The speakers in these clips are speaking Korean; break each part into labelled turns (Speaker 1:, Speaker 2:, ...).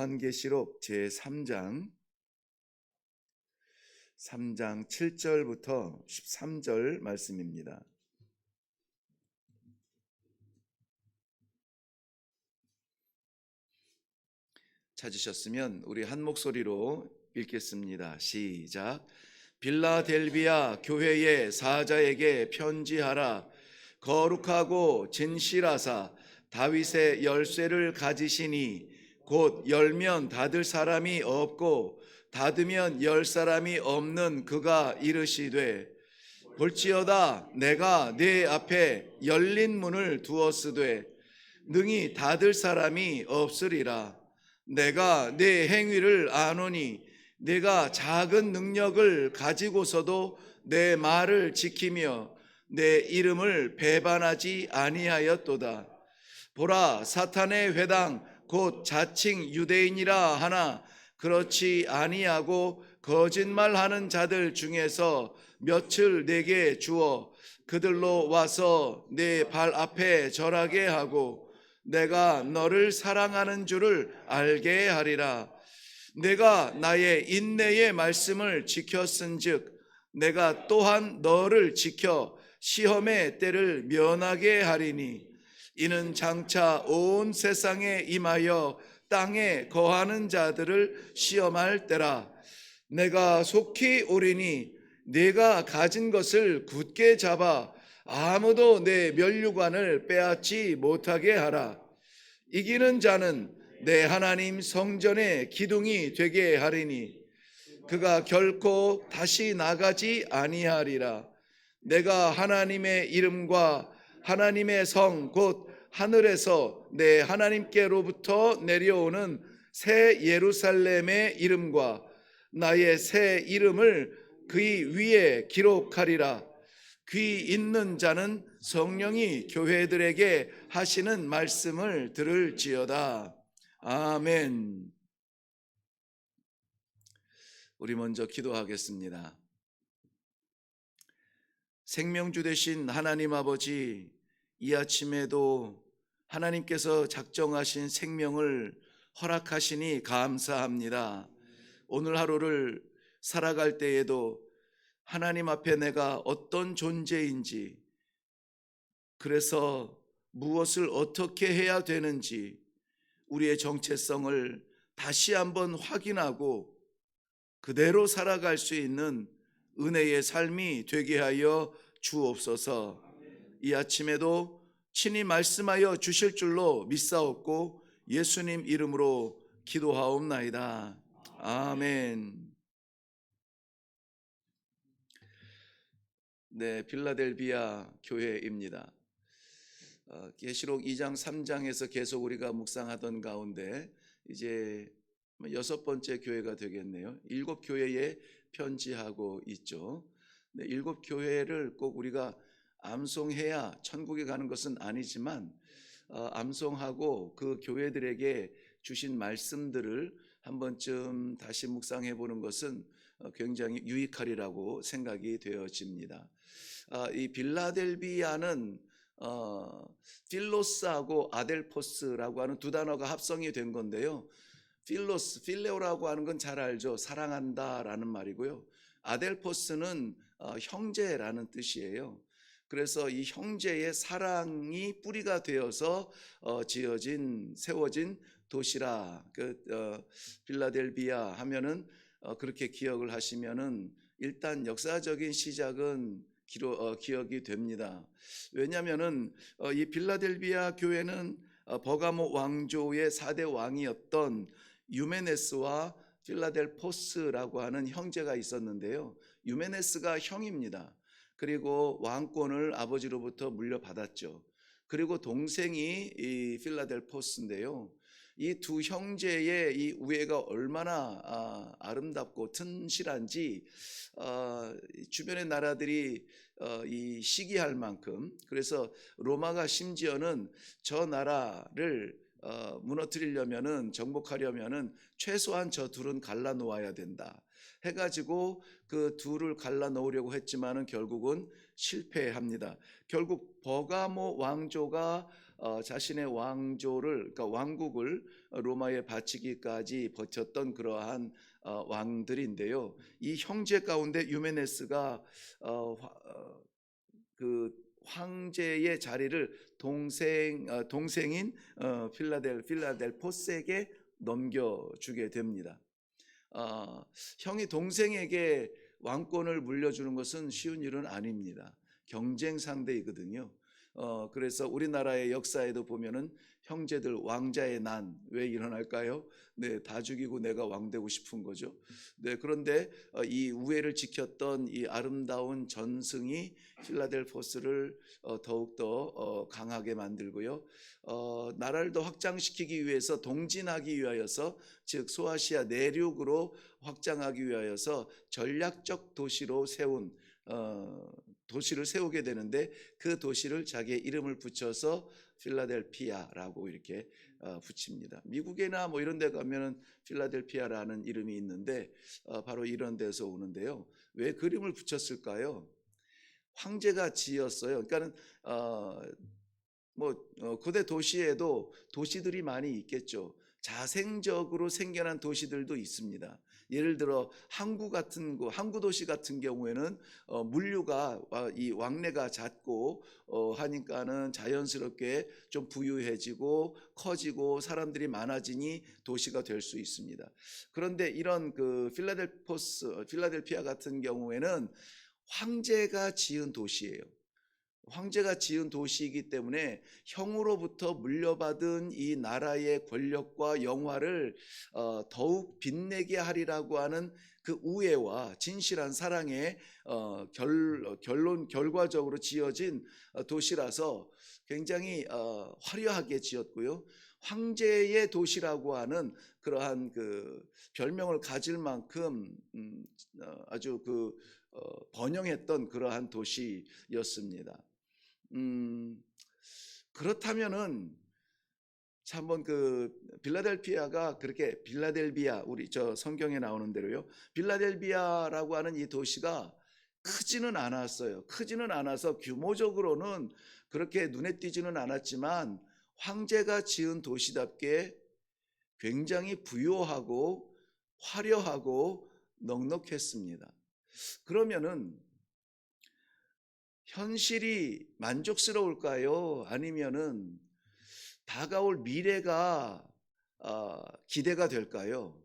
Speaker 1: 요한계시록 제3장 7절부터 13절 말씀입니다. 찾으셨으면 우리 한 목소리로 읽겠습니다. 시작. 빌라델비아 교회의 사자에게 편지하라. 거룩하고 진실하사 다윗의 열쇠를 가지시니 곧 열면 닫을 사람이 없고 닫으면 열 사람이 없는 그가 이르시되, 볼지어다 내가 네 앞에 열린 문을 두었으되 능히 닫을 사람이 없으리라. 내가 네 행위를 아노니 네가 작은 능력을 가지고서도 내 말을 지키며 내 이름을 배반하지 아니하였도다. 보라, 사탄의 회당 곧 자칭 유대인이라 하나 그렇지 아니하고 거짓말하는 자들 중에서 몇을 내게 주어 그들로 와서 내 발 앞에 절하게 하고 내가 너를 사랑하는 줄을 알게 하리라. 내가 나의 인내의 말씀을 지켰은즉 내가 또한 너를 지켜 시험의 때를 면하게 하리니 이는 장차 온 세상에 임하여 땅에 거하는 자들을 시험할 때라. 내가 속히 오리니 네가 가진 것을 굳게 잡아 아무도 내 면류관을 빼앗지 못하게 하라. 이기는 자는 내 하나님 성전의 기둥이 되게 하리니 그가 결코 다시 나가지 아니하리라. 내가 하나님의 이름과 하나님의 성 곧 하늘에서 내 하나님께로부터 내려오는 새 예루살렘의 이름과 나의 새 이름을 그의 위에 기록하리라. 귀 있는 자는 성령이 교회들에게 하시는 말씀을 들을지어다. 아멘. 우리 먼저 기도하겠습니다. 생명주 되신 하나님 아버지, 이 아침에도 하나님께서 작정하신 생명을 허락하시니 감사합니다. 오늘 하루를 살아갈 때에도 하나님 앞에 내가 어떤 존재인지, 그래서 무엇을 어떻게 해야 되는지 우리의 정체성을 다시 한번 확인하고 그대로 살아갈 수 있는 은혜의 삶이 되게 하여 주옵소서. 이 아침에도 친히 말씀하여 주실 줄로 믿사옵고 예수님 이름으로 기도하옵나이다. 아멘. 네, 빌라델비아 교회입니다. 계시록 2장 3장에서 계속 우리가 묵상하던 가운데 이제 6번째 교회가 되겠네요. 7교회에 편지하고 있죠. 네, 7교회를 꼭 우리가 암송해야 천국에 가는 것은 아니지만 암송하고 그 교회들에게 주신 말씀들을 한 번쯤 다시 묵상해 보는 것은 굉장히 유익하리라고 생각이 되어집니다. 이 빌라델비아는 필로스하고 아델포스라고 하는 두 단어가 합성이 된 건데요. 필로스, 필레오라고 하는 건 잘 알죠. 사랑한다라는 말이고요. 아델포스는 형제라는 뜻이에요. 그래서 이 형제의 사랑이 뿌리가 되어서 세워진 도시라. 빌라델비아 하면은 그렇게 기억을 하시면은 일단 역사적인 시작은 기억이 됩니다. 왜냐하면은 이 빌라델비아 교회는 버가모 왕조의 4대 왕이었던 유메네스와 필라델포스라고 하는 형제가 있었는데요. 유메네스가 형입니다. 그리고 왕권을 아버지로부터 물려받았죠. 그리고 동생이 이 필라델포스인데요. 이 두 형제의 이 우애가 얼마나 아름답고 튼실한지 주변의 나라들이 이 시기할 만큼, 그래서 로마가 심지어는 저 나라를 무너뜨리려면은, 정복하려면은 최소한 저 둘은 갈라놓아야 된다 해가지고 그 둘을 갈라놓으려고 했지만은 결국은 실패합니다. 결국 버가모 왕조가 자신의 왕조를, 그러니까 왕국을 로마에 바치기까지 버텼던 그러한 왕들인데요. 이 형제 가운데 유메네스가 그 황제의 자리를 동생인 필라델포스에게 넘겨주게 됩니다. 형이 동생에게 왕권을 물려주는 것은 쉬운 일은 아닙니다. 경쟁 상대이거든요. 그래서 우리나라의 역사에도 보면은 형제들 왕자의 난 왜 일어날까요? 네, 다 죽이고 내가 왕 되고 싶은 거죠. 네, 그런데 이 우애를 지켰던 이 아름다운 전승이 필라델포스를 더욱더 강하게 만들고요. 나라를 더 확장시키기 위해서 동진하기 위하여서, 즉 소아시아 내륙으로 확장하기 위하여서 전략적 도시로 세운 도시를 세우게 되는데, 그 도시를 자기의 이름을 붙여서 필라델피아라고 이렇게 붙입니다. 미국이나 뭐 이런 데 가면은 필라델피아라는 이름이 있는데 바로 이런 데서 오는데요. 왜 그림을 붙였을까요? 황제가 지었어요. 그러니까는 고대 도시에도 도시들이 많이 있겠죠. 자생적으로 생겨난 도시들도 있습니다. 예를 들어 항구 도시 같은 경우에는 물류가 이 왕래가 잦고 하니까는 자연스럽게 좀 부유해지고 커지고 사람들이 많아지니 도시가 될 수 있습니다. 그런데 이런 그 필라델피아 같은 경우에는 황제가 지은 도시예요. 황제가 지은 도시이기 때문에 형으로부터 물려받은 이 나라의 권력과 영화를 더욱 빛내게 하리라고 하는 그 우애와 진실한 사랑의 결과적으로 지어진 도시라서 굉장히 화려하게 지었고요. 황제의 도시라고 하는 그러한 그 별명을 가질 만큼 아주 번영했던 그러한 도시였습니다. 그렇다면은 한번 빌라델피아가 그렇게 빌라델비아, 우리 저 성경에 나오는 대로요. 빌라델비아라고 하는 이 도시가 크지는 않았어요. 크지는 않아서 규모적으로는 그렇게 눈에 띄지는 않았지만 황제가 지은 도시답게 굉장히 부유하고 화려하고 넉넉했습니다. 그러면은 현실이 만족스러울까요? 아니면은 다가올 미래가 기대가 될까요?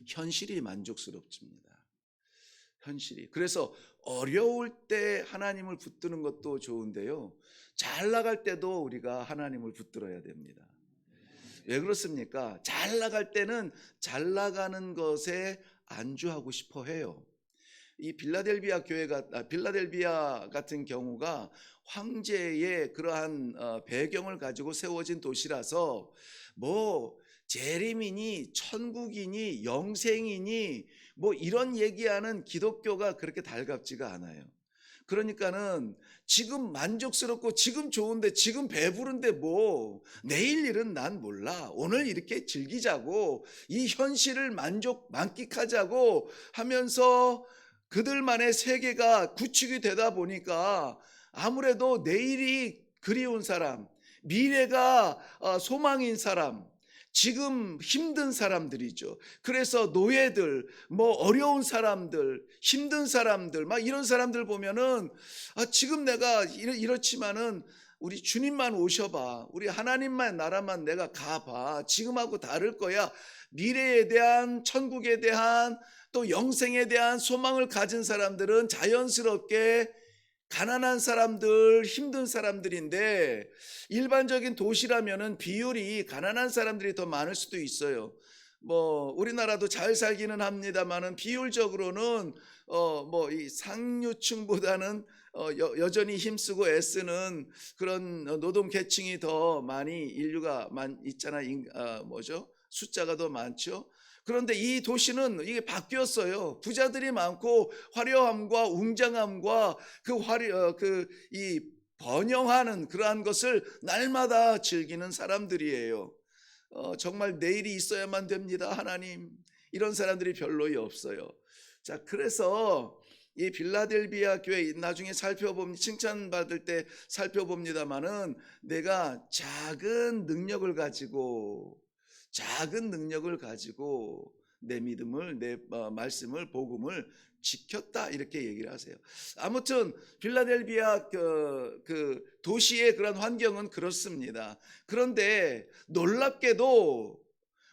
Speaker 1: 현실이 만족스럽습니다. 현실이. 그래서 어려울 때 하나님을 붙드는 것도 좋은데요. 잘 나갈 때도 우리가 하나님을 붙들어야 됩니다. 왜 그렇습니까? 잘 나갈 때는 잘 나가는 것에 안주하고 싶어 해요. 이 빌라델비아 같은 경우가 황제의 그러한 배경을 가지고 세워진 도시라서 뭐 재림이니 천국이니 영생이니 뭐 이런 얘기하는 기독교가 그렇게 달갑지가 않아요. 그러니까는 지금 만족스럽고 지금 좋은데 지금 배부른데 뭐 내일 일은 난 몰라. 오늘 이렇게 즐기자고 이 현실을 만끽하자고 하면서 그들만의 세계가 구축이 되다 보니까 아무래도 내일이 그리운 사람, 미래가 소망인 사람, 지금 힘든 사람들이죠. 그래서 노예들, 뭐 어려운 사람들, 힘든 사람들, 막 이런 사람들 보면은 지금 내가 이렇지만은 우리 주님만 오셔봐. 우리 하나님만 나라만 내가 가봐. 지금하고 다를 거야. 미래에 대한, 천국에 대한, 또 영생에 대한 소망을 가진 사람들은 자연스럽게 가난한 사람들, 힘든 사람들인데 일반적인 도시라면은 비율이 가난한 사람들이 더 많을 수도 있어요. 뭐 우리나라도 잘 살기는 합니다만은 비율적으로는 이 상류층보다는 여전히 힘쓰고 애쓰는 그런 노동 계층이 더 많이 인류가 숫자가 더 많죠. 그런데 이 도시는 이게 바뀌었어요. 부자들이 많고 화려함과 웅장함과 이 번영하는 그러한 것을 날마다 즐기는 사람들이에요. 정말 내일이 있어야만 됩니다, 하나님. 이런 사람들이 별로 없어요. 자, 그래서 이 빌라델비아 교회 나중에 살펴보면 칭찬받을 때 살펴봅니다마는 내가 작은 능력을 가지고 내 믿음을 내 말씀을 복음을 지켰다 이렇게 얘기를 하세요. 아무튼 빌라델비아 그 도시의 그런 환경은 그렇습니다. 그런데 놀랍게도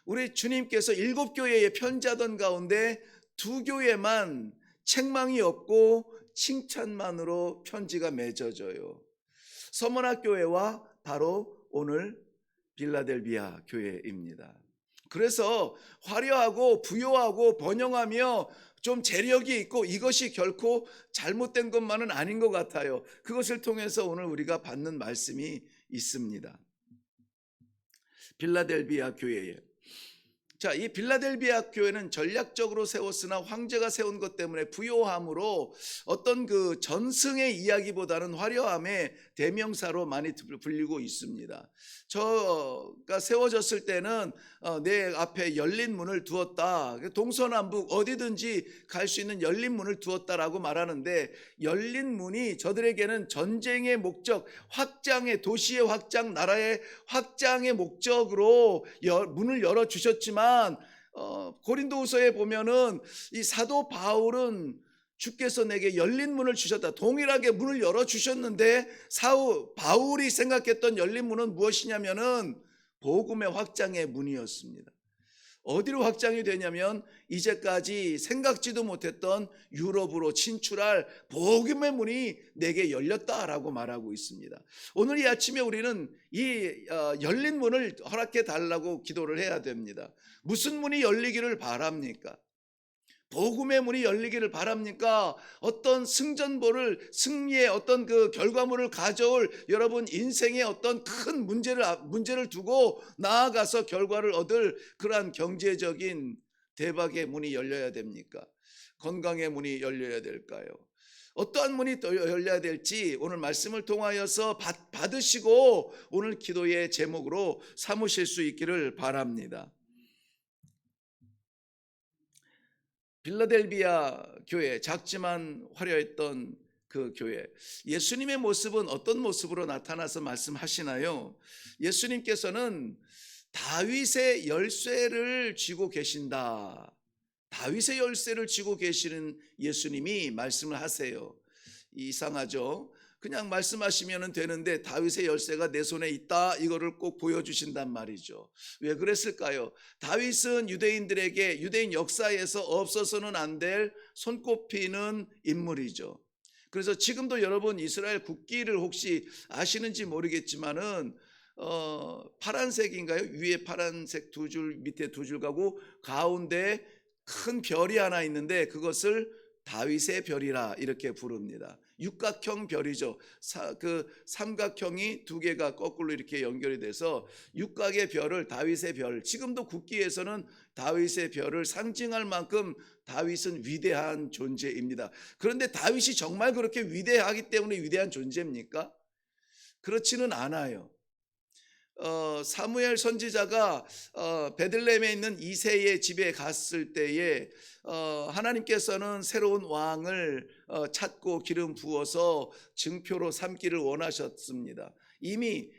Speaker 1: 우리 주님께서 7교회에 편지하던 가운데 2교회만 책망이 없고 칭찬만으로 편지가 맺어져요. 서머나 교회와 바로 오늘 빌라델비아 교회입니다. 그래서 화려하고 부요하고 번영하며 좀 재력이 있고 이것이 결코 잘못된 것만은 아닌 것 같아요. 그것을 통해서 오늘 우리가 받는 말씀이 있습니다. 빌라델비아 교회에 자, 이 빌라델비아 교회는 전략적으로 세웠으나 황제가 세운 것 때문에 부요함으로 어떤 그 전승의 이야기보다는 화려함의 대명사로 많이 불리고 있습니다. 저가 세워졌을 때는 내 앞에 열린 문을 두었다. 동서남북 어디든지 갈 수 있는 열린 문을 두었다라고 말하는데, 열린 문이 저들에게는 전쟁의 목적, 확장의, 도시의 확장, 나라의 확장의 목적으로 문을 열어주셨지만, 고린도후서에 보면은 이 사도 바울은 주께서 내게 열린 문을 주셨다. 동일하게 문을 열어주셨는데 바울이 생각했던 열린 문은 무엇이냐면은 복음의 확장의 문이었습니다. 어디로 확장이 되냐면 이제까지 생각지도 못했던 유럽으로 진출할 복음의 문이 내게 열렸다라고 말하고 있습니다. 오늘 이 아침에 우리는 이 열린 문을 허락해 달라고 기도를 해야 됩니다. 무슨 문이 열리기를 바랍니까? 복음의 문이 열리기를 바랍니까? 어떤 승리의 어떤 그 결과물을 가져올 여러분 인생의 어떤 큰 문제를 두고 나아가서 결과를 얻을 그러한 경제적인 대박의 문이 열려야 됩니까? 건강의 문이 열려야 될까요? 어떠한 문이 또 열려야 될지 오늘 말씀을 통하여서 받으시고 오늘 기도의 제목으로 삼으실 수 있기를 바랍니다. 빌라델비아 교회, 작지만 화려했던 그 교회, 예수님의 모습은 어떤 모습으로 나타나서 말씀하시나요? 예수님께서는 다윗의 열쇠를 쥐고 계신다. 다윗의 열쇠를 쥐고 계시는 예수님이 말씀을 하세요. 이상하죠? 그냥 말씀하시면 되는데 다윗의 열쇠가 내 손에 있다, 이거를 꼭 보여주신단 말이죠. 왜 그랬을까요? 다윗은 유대인들에게 유대인 역사에서 없어서는 안 될 손꼽히는 인물이죠. 그래서 지금도 여러분 이스라엘 국기를 혹시 아시는지 모르겠지만은 파란색인가요? 위에 파란색 2줄, 밑에 2줄 가고 가운데 큰 별이 하나 있는데 그것을 다윗의 별이라 이렇게 부릅니다. 육각형 별이죠. 그 삼각형이 2개가 거꾸로 이렇게 연결이 돼서 육각의 별을 다윗의 별. 지금도 국기에서는 다윗의 별을 상징할 만큼 다윗은 위대한 존재입니다. 그런데 다윗이 정말 그렇게 위대하기 때문에 위대한 존재입니까? 그렇지는 않아요. 사무엘 선지자가 베들레헴에 있는 이새의 집에 갔을 때에 하나님께서는 새로운 왕을 찾고 기름 부어서 증표로 삼기를 원하셨습니다. 이미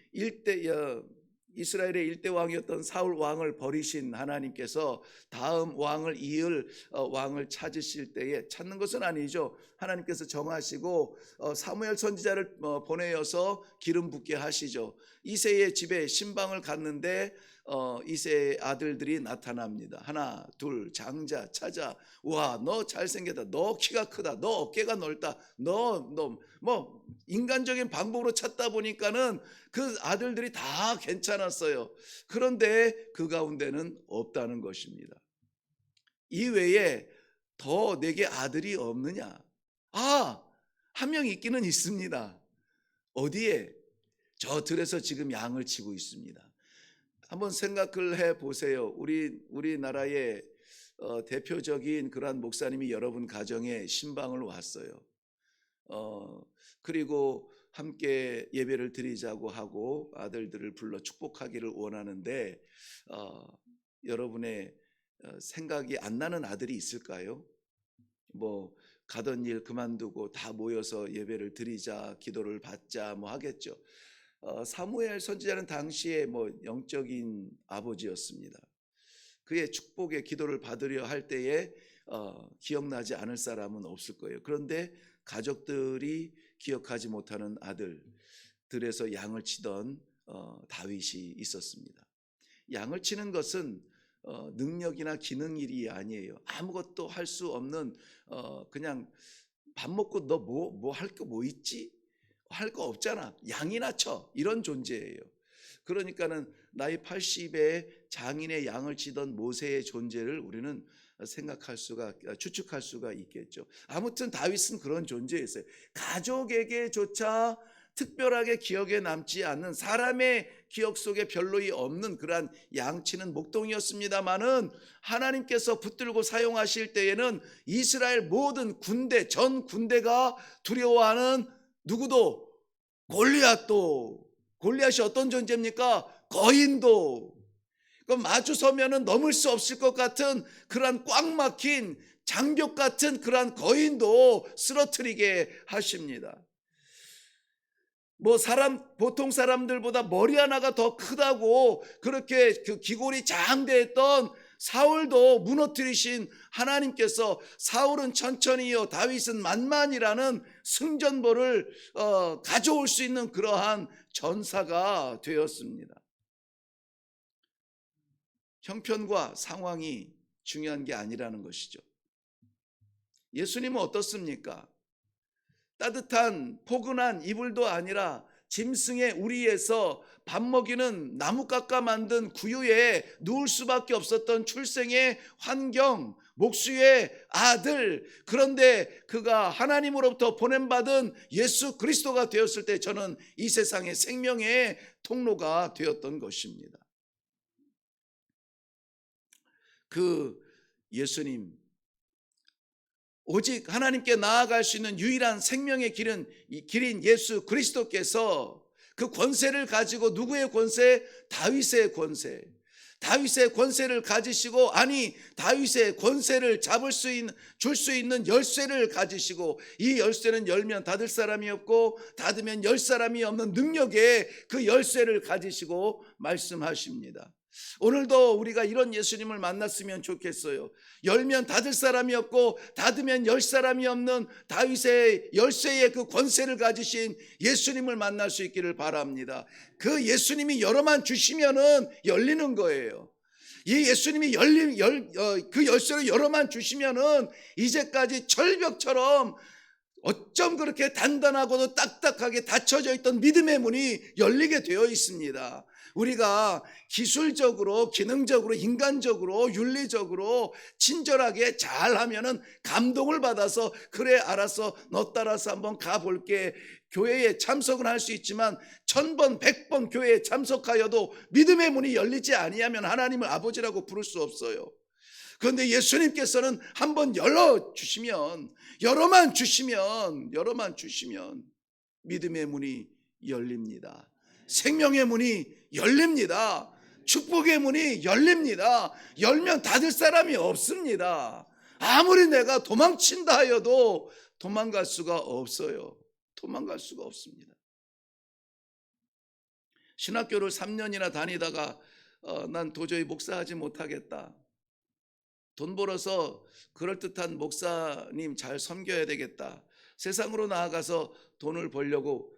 Speaker 1: 이스라엘의 일대 왕이었던 사울 왕을 버리신 하나님께서 다음 왕을 이을 왕을 찾으실 때에, 찾는 것은 아니죠, 하나님께서 정하시고 사무엘 선지자를 보내어서 기름 붓게 하시죠. 이새의 집에 신방을 갔는데 이새의 아들들이 나타납니다. 하나 둘 장자 찾아, 와 너 잘생겼다, 너 키가 크다, 너 어깨가 넓다, 너 뭐 인간적인 방법으로 찾다 보니까는 그 아들들이 다 괜찮았어요. 그런데 그 가운데는 없다는 것입니다. 이외에 더 내게 아들이 없느냐? 한 명 있기는 있습니다. 어디에? 저 들에서 지금 양을 치고 있습니다. 한번 생각을 해 보세요. 우리나라의 대표적인 그러한 목사님이 여러분 가정에 신방을 왔어요. 그리고 함께 예배를 드리자고 하고 아들들을 불러 축복하기를 원하는데 여러분의 생각이 안 나는 아들이 있을까요? 뭐 가던 일 그만두고 다 모여서 예배를 드리자, 기도를 받자 뭐 하겠죠. 사무엘 선지자는 당시에 뭐 영적인 아버지였습니다. 그의 축복의 기도를 받으려 할 때에 기억나지 않을 사람은 없을 거예요. 그런데 가족들이 기억하지 못하는 아들들에서 양을 치던 다윗이 있었습니다. 양을 치는 것은 능력이나 기능 일이 아니에요. 아무것도 할 수 없는 그냥 밥 먹고 너 뭐 할 거 뭐 있지? 할 거 없잖아. 양이나 쳐. 이런 존재예요. 그러니까는 나이 80에 장인의 양을 치던 모세의 존재를 우리는 추측할 수가 있겠죠. 아무튼 다윗은 그런 존재였어요. 가족에게조차 특별하게 기억에 남지 않는, 사람의 기억 속에 별로 없는 그러한 양치는 목동이었습니다마는 하나님께서 붙들고 사용하실 때에는 이스라엘 모든 군대, 전 군대가 두려워하는 누구도, 골리앗이 어떤 존재입니까? 거인도. 그럼 마주 서면은 넘을 수 없을 것 같은 그러한 꽉 막힌 장벽 같은 그러한 거인도 쓰러뜨리게 하십니다. 뭐 보통 사람들보다 머리 하나가 더 크다고 그렇게 그 기골이 장대했던 사울도 무너뜨리신 하나님께서 사울은 천천히요 다윗은 만만이라는 승전보를 가져올 수 있는 그러한 전사가 되었습니다. 형편과 상황이 중요한 게 아니라는 것이죠. 예수님은 어떻습니까? 따뜻한 포근한 이불도 아니라 짐승의 우리에서 밥 먹이는 나무 깎아 만든 구유에 누울 수밖에 없었던 출생의 환경, 목수의 아들, 그런데 그가 하나님으로부터 보냄받은 예수 그리스도가 되었을 때 저는 이 세상의 생명의 통로가 되었던 것입니다. 그 예수님, 오직 하나님께 나아갈 수 있는 유일한 생명의 길인 예수 그리스도께서 그 권세를 가지고, 누구의 권세? 다윗의 권세. 다윗의 권세를 가지시고, 다윗의 권세를 줄 수 있는 열쇠를 가지시고, 이 열쇠는 열면 닫을 사람이 없고 닫으면 열 사람이 없는 능력의 그 열쇠를 가지시고 말씀하십니다. 오늘도 우리가 이런 예수님을 만났으면 좋겠어요. 열면 닫을 사람이 없고 닫으면 열 사람이 없는 다윗의 열쇠의 그 권세를 가지신 예수님을 만날 수 있기를 바랍니다. 그 예수님이 열어만 주시면은 열리는 거예요. 이 예수님이 그 열쇠를 열어만 주시면은 이제까지 절벽처럼 어쩜 그렇게 단단하고도 딱딱하게 닫혀져 있던 믿음의 문이 열리게 되어 있습니다. 우리가 기술적으로, 기능적으로, 인간적으로, 윤리적으로 친절하게 잘하면은 감동을 받아서, 그래 알아서 너 따라서 한번 가볼게, 교회에 참석은 할 수 있지만 1000번 100번 교회에 참석하여도 믿음의 문이 열리지 아니하면 하나님을 아버지라고 부를 수 없어요. 그런데 예수님께서는 한번 열어만 주시면 믿음의 문이 열립니다. 생명의 문이 열립니다. 축복의 문이 열립니다. 열면 닫을 사람이 없습니다. 아무리 내가 도망친다 하여도 도망갈 수가 없어요. 도망갈 수가 없습니다. 신학교를 3년이나 다니다가 난 도저히 목사하지 못하겠다, 돈 벌어서 그럴듯한 목사님 잘 섬겨야 되겠다, 세상으로 나아가서 돈을 벌려고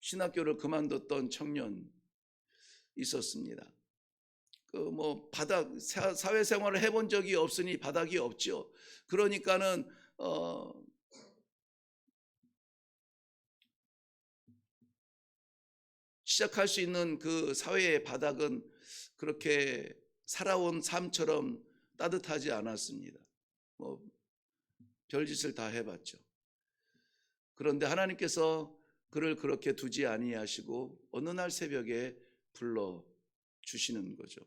Speaker 1: 신학교를 그만뒀던 청년 있었습니다. 사회생활을 해본 적이 없으니 바닥이 없죠. 그러니까는 시작할 수 있는 그 사회의 바닥은 그렇게 살아온 삶처럼 따뜻하지 않았습니다. 별짓을 다 해봤죠. 그런데 하나님께서 그를 그렇게 두지 아니하시고 어느 날 새벽에 불러 주시는 거죠.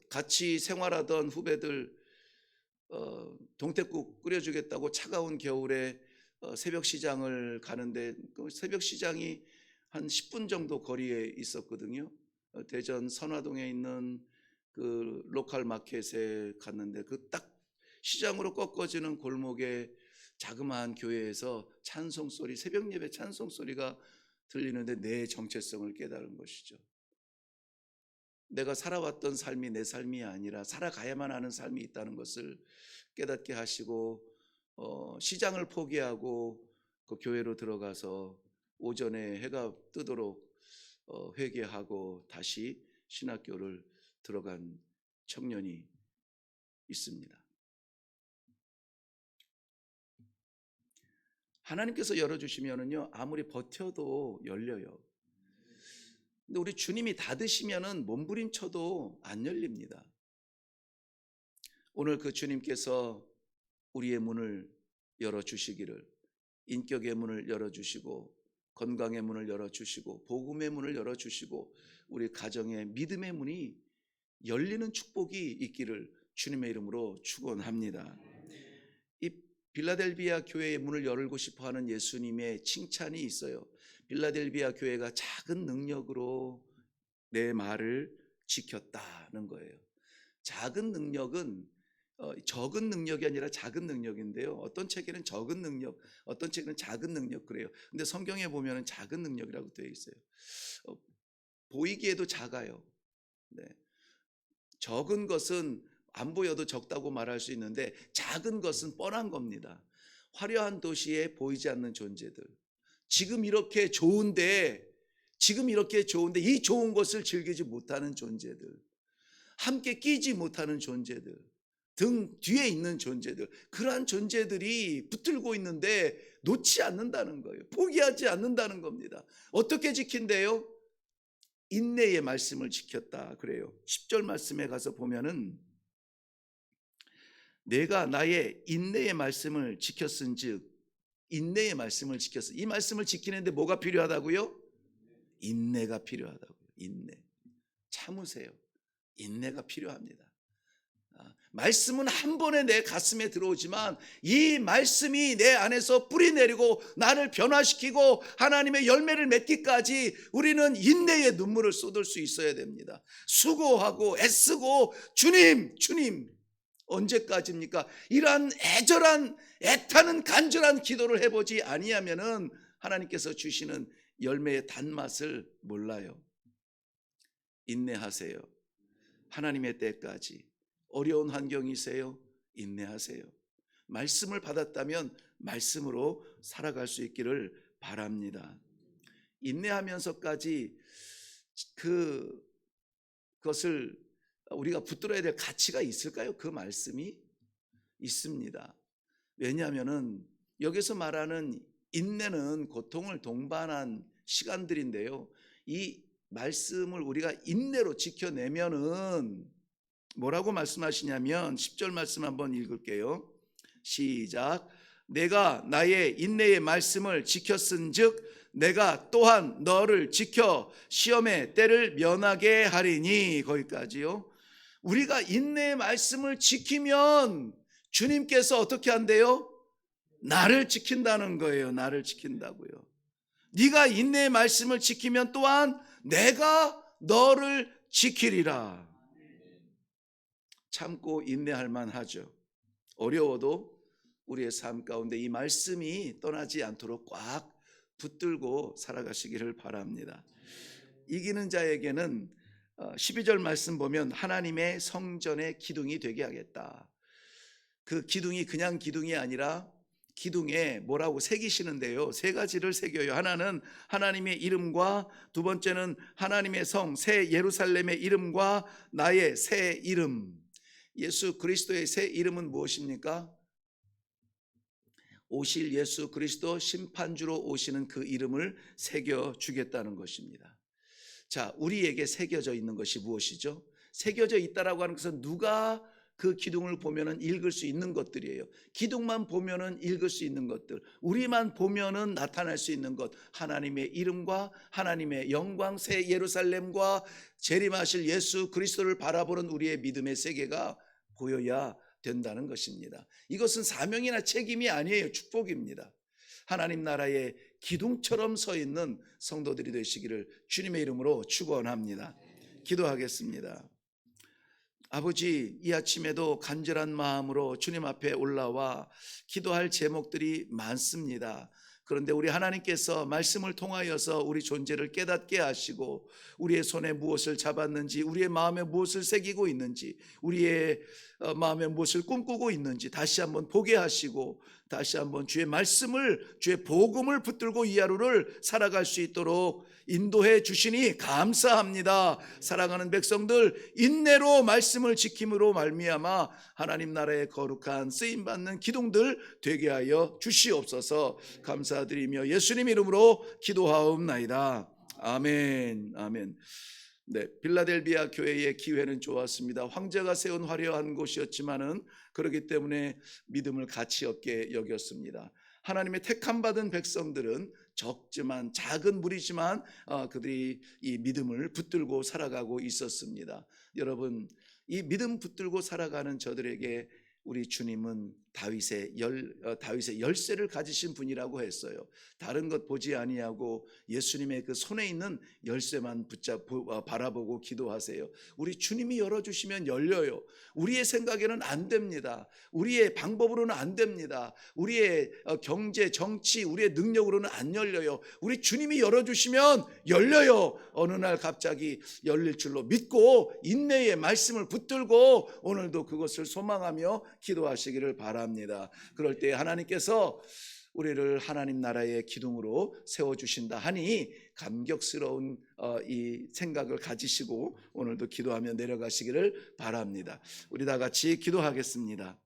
Speaker 1: 같이 생활하던 후배들 동태국 끓여주겠다고 차가운 겨울에 새벽 시장을 가는데, 그 새벽 시장이 한 10분 정도 거리에 있었거든요. 대전 선화동에 있는 그 로컬 마켓에 갔는데 그 딱 시장으로 꺾어지는 골목에 자그마한 교회에서 찬송소리, 새벽 예배 찬송소리가 들리는데 내 정체성을 깨달은 것이죠. 내가 살아왔던 삶이 내 삶이 아니라 살아가야만 하는 삶이 있다는 것을 깨닫게 하시고 시장을 포기하고 그 교회로 들어가서 오전에 해가 뜨도록 회개하고 다시 신학교를 들어간 청년이 있습니다. 하나님께서 열어주시면은요, 아무리 버텨도 열려요. 근데 우리 주님이 닫으시면은 몸부림쳐도 안 열립니다. 오늘 그 주님께서 우리의 문을 열어주시기를, 인격의 문을 열어주시고 건강의 문을 열어주시고 복음의 문을 열어주시고 우리 가정의 믿음의 문이 열리는 축복이 있기를 주님의 이름으로 축원합니다. 이 빌라델비아 교회의 문을 열고 싶어하는 예수님의 칭찬이 있어요. 빌라델비아 교회가 작은 능력으로 내 말을 지켰다는 거예요. 작은 능력은 적은 능력이 아니라 작은 능력인데요. 어떤 책에는 적은 능력, 어떤 책에는 작은 능력 그래요. 근데 성경에 보면은 작은 능력이라고 되어 있어요. 보이기에도 작아요. 네. 적은 것은 안 보여도 적다고 말할 수 있는데 작은 것은 뻔한 겁니다. 화려한 도시에 보이지 않는 존재들. 지금 이렇게 좋은데 이 좋은 것을 즐기지 못하는 존재들. 함께 끼지 못하는 존재들. 등 뒤에 있는 존재들. 그러한 존재들이 붙들고 있는데 놓지 않는다는 거예요. 포기하지 않는다는 겁니다. 어떻게 지킨대요? 인내의 말씀을 지켰다 그래요. 10절 말씀에 가서 보면은 내가 나의 인내의 말씀을 지켰은즉, 인내의 말씀을 지켰어. 이 말씀을 지키는데 뭐가 필요하다고요? 인내가 필요하다고요. 인내. 참으세요. 인내가 필요합니다. 말씀은 한 번에 내 가슴에 들어오지만 이 말씀이 내 안에서 뿌리 내리고 나를 변화시키고 하나님의 열매를 맺기까지 우리는 인내의 눈물을 쏟을 수 있어야 됩니다. 수고하고 애쓰고 주님 언제까지입니까? 이러한 애절한 애타는 간절한 기도를 해보지 아니하면은 하나님께서 주시는 열매의 단맛을 몰라요. 인내하세요. 하나님의 때까지. 어려운 환경이세요? 인내하세요. 말씀을 받았다면 말씀으로 살아갈 수 있기를 바랍니다. 인내하면서까지 그것을 우리가 붙들어야 될 가치가 있을까요? 그 말씀이 있습니다. 왜냐하면은 여기서 말하는 인내는 고통을 동반한 시간들인데요. 이 말씀을 우리가 인내로 지켜내면은 뭐라고 말씀하시냐면 10절 말씀 한번 읽을게요. 시작. 내가 나의 인내의 말씀을 지켰은즉 내가 또한 너를 지켜 시험의 때를 면하게 하리니. 거기까지요. 우리가 인내의 말씀을 지키면 주님께서 어떻게 한대요? 나를 지킨다는 거예요. 나를 지킨다고요. 네가 인내의 말씀을 지키면 또한 내가 너를 지키리라. 참고 인내할 만하죠. 어려워도 우리의 삶 가운데 이 말씀이 떠나지 않도록 꽉 붙들고 살아가시기를 바랍니다. 이기는 자에게는 12절 말씀 보면 하나님의 성전의 기둥이 되게 하겠다. 그 기둥이 그냥 기둥이 아니라 기둥에 뭐라고 새기시는데요. 세 가지를 새겨요. 하나는 하나님의 이름과, 두 번째는 하나님의 성, 새 예루살렘의 이름과 나의 새 이름. 예수 그리스도의 새 이름은 무엇입니까? 오실 예수 그리스도 심판주로 오시는 그 이름을 새겨주겠다는 것입니다. 자, 우리에게 새겨져 있는 것이 무엇이죠? 새겨져 있다라고 하는 것은 누가 그 기둥을 보면은 읽을 수 있는 것들이에요. 기둥만 보면은 읽을 수 있는 것들, 우리만 보면은 나타날 수 있는 것, 하나님의 이름과 하나님의 영광, 새 예루살렘과 재림하실 예수 그리스도를 바라보는 우리의 믿음의 세계가 보여야 된다는 것입니다. 이것은 사명이나 책임이 아니에요. 축복입니다. 하나님 나라의 기둥처럼 서 있는 성도들이 되시기를 주님의 이름으로 축원합니다. 기도하겠습니다. 아버지, 이 아침에도 간절한 마음으로 주님 앞에 올라와 기도할 제목들이 많습니다. 그런데 우리 하나님께서 말씀을 통하여서 우리 존재를 깨닫게 하시고 우리의 손에 무엇을 잡았는지, 우리의 마음에 무엇을 새기고 있는지, 우리의 마음에 무엇을 꿈꾸고 있는지 다시 한번 보게 하시고 다시 한번 주의 말씀을, 주의 복음을 붙들고 이 하루를 살아갈 수 있도록 인도해 주시니 감사합니다. 사랑하는 백성들, 인내로 말씀을 지킴으로 말미암아 하나님 나라의 거룩한 쓰임받는 기둥들 되게 하여 주시옵소서. 감사드리며 예수님 이름으로 기도하옵나이다. 아멘. 아멘. 네, 빌라델비아 교회의 기회는 좋았습니다. 황제가 세운 화려한 곳이었지만은 그렇기 때문에 믿음을 가치 없게 여겼습니다. 하나님의 택함 받은 백성들은 적지만 작은 무리지만 그들이 이 믿음을 붙들고 살아가고 있었습니다. 여러분, 이 믿음 붙들고 살아가는 저들에게 우리 주님은 다윗의 열쇠를 가지신 분이라고 했어요. 다른 것 보지 아니하고 예수님의 그 손에 있는 열쇠만 바라보고 기도하세요. 우리 주님이 열어주시면 열려요. 우리의 생각에는 안 됩니다. 우리의 방법으로는 안 됩니다. 우리의 경제, 정치, 우리의 능력으로는 안 열려요. 우리 주님이 열어주시면 열려요. 어느 날 갑자기 열릴 줄로 믿고 인내의 말씀을 붙들고 오늘도 그것을 소망하며 기도하시기를 바랍니다. 그럴 때 하나님께서 우리를 하나님 나라의 기둥으로 세워주신다 하니 감격스러운 이 생각을 가지시고 오늘도 기도하며 내려가시기를 바랍니다. 우리 다 같이 기도하겠습니다.